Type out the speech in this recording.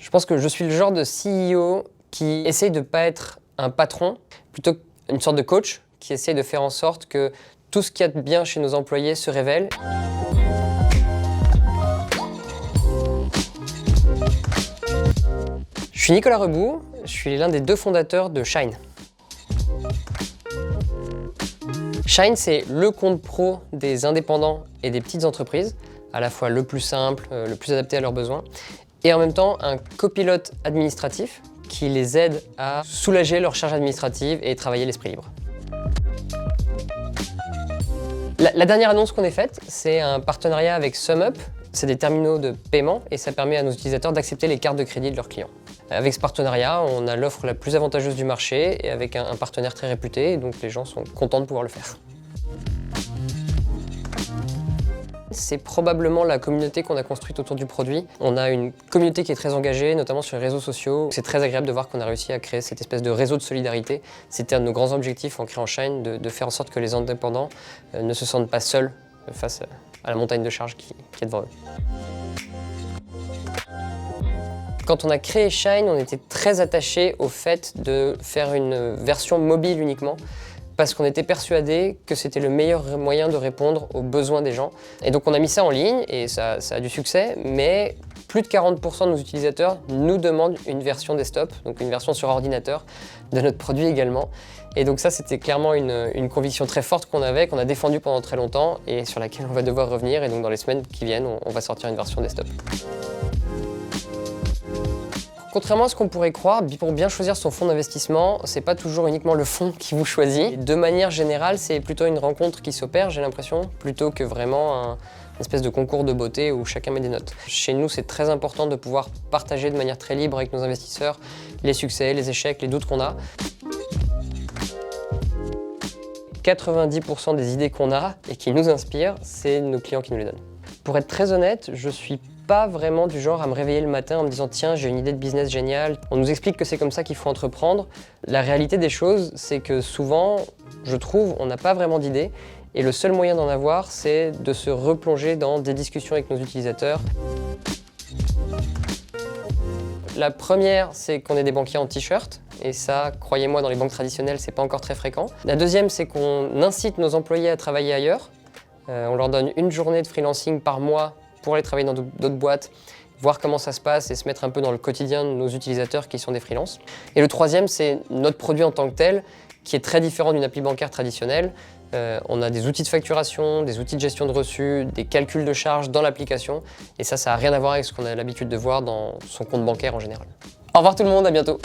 Je pense que je suis le genre de CEO qui essaye de ne pas être un patron, plutôt qu'une sorte de coach qui essaye de faire en sorte que tout ce qu'il y a de bien chez nos employés se révèle. Je suis Nicolas Rebout, je suis l'un des 2 fondateurs de Shine. Shine, c'est le compte pro des indépendants et des petites entreprises, à la fois le plus simple, le plus adapté à leurs besoins, et en même temps un copilote administratif qui les aide à soulager leur charge administrative et travailler l'esprit libre. La dernière annonce qu'on ait faite, c'est un partenariat avec SumUp. C'est des terminaux de paiement et ça permet à nos utilisateurs d'accepter les cartes de crédit de leurs clients. Avec ce partenariat, on a l'offre la plus avantageuse du marché et avec un partenaire très réputé, et donc les gens sont contents de pouvoir le faire. C'est probablement la communauté qu'on a construite autour du produit. On a une communauté qui est très engagée, notamment sur les réseaux sociaux. C'est très agréable de voir qu'on a réussi à créer cette espèce de réseau de solidarité. C'était un de nos grands objectifs en créant Shine, de faire en sorte que les indépendants ne se sentent pas seuls face à la montagne de charges qui est devant eux. Quand on a créé Shine, on était très attaché au fait de faire une version mobile uniquement, parce qu'on était persuadé que c'était le meilleur moyen de répondre aux besoins des gens. Et donc on a mis ça en ligne et ça a du succès, mais plus de 40% de nos utilisateurs nous demandent une version desktop, donc une version sur ordinateur de notre produit également. Et donc ça, c'était clairement une conviction très forte qu'on avait, qu'on a défendue pendant très longtemps et sur laquelle on va devoir revenir. Et donc dans les semaines qui viennent, on va sortir une version desktop. Contrairement à ce qu'on pourrait croire, pour bien choisir son fonds d'investissement, c'est pas toujours uniquement le fonds qui vous choisit. De manière générale, c'est plutôt une rencontre qui s'opère, j'ai l'impression, plutôt que vraiment une espèce de concours de beauté où chacun met des notes. Chez nous, c'est très important de pouvoir partager de manière très libre avec nos investisseurs les succès, les échecs, les doutes qu'on a. 90% des idées qu'on a et qui nous inspirent, c'est nos clients qui nous les donnent. Pour être très honnête, je suis pas vraiment du genre à me réveiller le matin en me disant « Tiens, j'ai une idée de business géniale ». On nous explique que c'est comme ça qu'il faut entreprendre. La réalité des choses, c'est que souvent, je trouve, on n'a pas vraiment d'idée. Et le seul moyen d'en avoir, c'est de se replonger dans des discussions avec nos utilisateurs. La première, c'est qu'on est des banquiers en t-shirt. Et ça, croyez-moi, dans les banques traditionnelles, c'est pas encore très fréquent. La deuxième, c'est qu'on incite nos employés à travailler ailleurs. On leur donne une journée de freelancing par mois pour aller travailler dans d'autres boîtes, voir comment ça se passe et se mettre un peu dans le quotidien de nos utilisateurs qui sont des freelances. Et le troisième, c'est notre produit en tant que tel, qui est très différent d'une appli bancaire traditionnelle. On a des outils de facturation, des outils de gestion de reçus, des calculs de charges dans l'application. Et ça n'a rien à voir avec ce qu'on a l'habitude de voir dans son compte bancaire en général. Au revoir tout le monde, à bientôt.